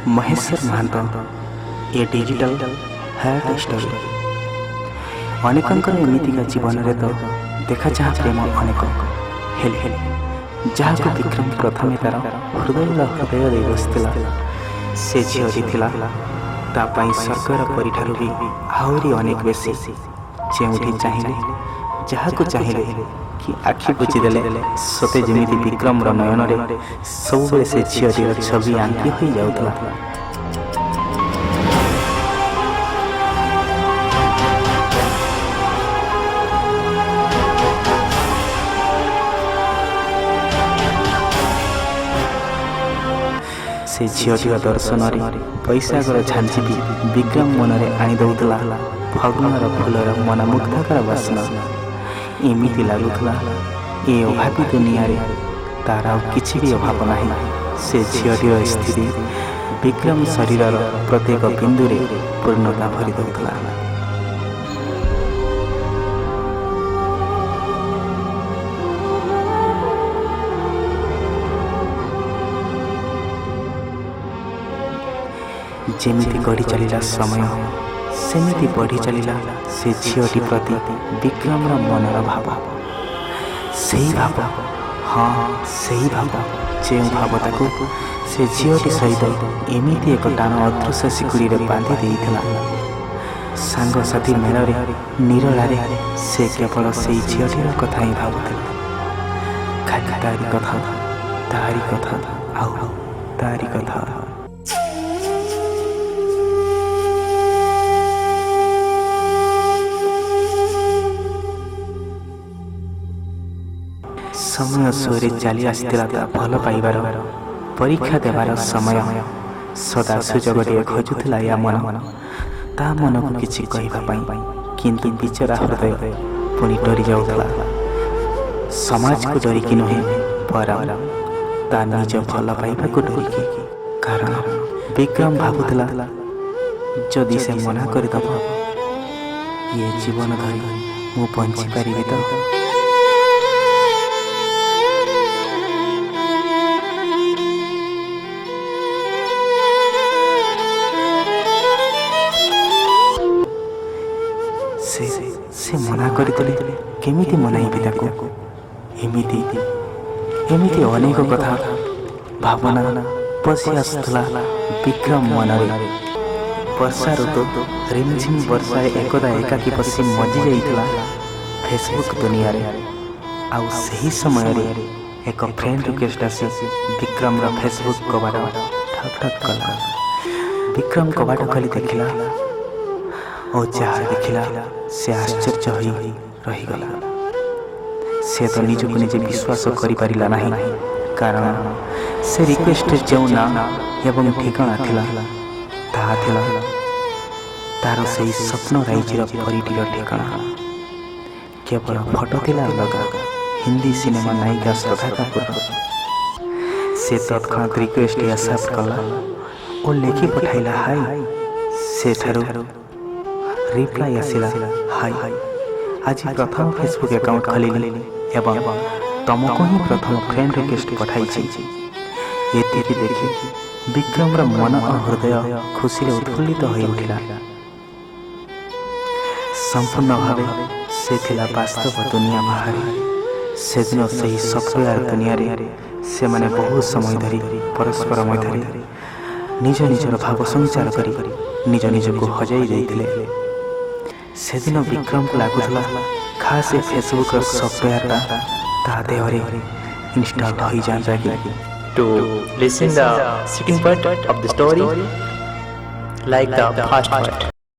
महेश्वर महांत ए digital heart story. अनेकंकर एमितिका जीवन रे तो देखा चाह प्रेम अनेक हेल हेल जहाँ को विक्रम प्रथमे तार हृदय दे बसला से झीटी थिला तापाई स्वर्गर परिठारु भी आहरी अनेक बेसी जेउठी चाहिए जहाँ को चाहिए कि आखि बुझीदेले सते जमीती विक्रम नयन रे सब बेले से झीटीर छवि आंकी हो जाउतला। से झीटीर दर्शन पैसागर झांची भी विक्रम मन में आनी दौला फगुणर फूलर मनमुग्धकर बासना एमती लगुला ए अभावी दुनिया रे तार किसी भी अभाव नहीं। से झीटीर स्थिति विक्रम शरीर प्रत्येक बिंदु रे पूर्णता भरी दौला। जेमिति गढ़ी चलिला समय सेमिति बढ़ी चलिला से झीटी प्रति विक्रम मनर भाव सही भाव हाँ सही भाव जो भावता को से झीटी सहित एमती एक टाण अदृश्य शिकुड़ी बांधि देइथिला। सांगसाथी मेल निरलारे से केवल से झीटीर कथा ही भावुथिला खाली तारी कथा आउ तारी कथा। समय सोरे चली आसला भल पाइबार परीक्षा देवार समय सदा सुजोग खोजुला या मन ता मन को किसी कहवाई किंतु बिचरा हृदय पुणी डरी जाऊला समाज को डरिकी नुहे पर ता निज भल पाइबा को डरिकी। कारण विक्रम भावुला जदि से मना करदब ये जीवन धरी मु बंची पारि तो से मना करते केमिति मनाइबे ताको एमिति एमिति अनेक कथा भावना पशि आसुला विक्रम मनरे। वर्षा ऋतु रिमझिम वर्षा एकदा एकाकी बसी मजी जाइतला फेसबुक दुनिया रे आउ सही समय रे एक फ्रेंड रिक्वेस्ट आसी विक्रम रा फेसबुक कबाट ठक ठक कला। विक्रम कबाट खोली देखिला और जहाँ देखिला से आश्चर्य होई रहीगला। से तो निज को निजे विश्वास करि पारिला नहीं। कारण से रिक्वेस्ट जो नाम एवं ठिकाना थिला ताहा थिला तार से स्वप्न राज्यर परिटीर ठिकाना। केवल फोटो थिला लगा हिंदी सिनेमा नायिका श्रद्धा कपूर। से तत्क्षणात रिक्वेस्ट एक्सेप्ट कला और लेखि पठाइला हाय। से ठारू रिप्लाई आसिला हाय आज प्रथम फेसबुक अकाउंट खोलिली एवं तुमको ही प्रथम फ्रेंड रिक्वेस्ट पठाई। ये देखि विक्रम मन और हृदय खुशी उत्फुल्लित हो उठिला। संपूर्ण भावे से थिला वास्तव दुनिया बाहर। से दिन से सफ्टवेयर दुनिया रे से माने बहुत समय धरी परस्पर मध्य निज निजर भाव संचार करी निज निज को हजाई देइथिले। से दिन विक्रम को लगुला खास फेसबुक सॉफ्टवेयर ता देहरे इंस्टॉल हो जाए। To listen the second part of the story, like the first part.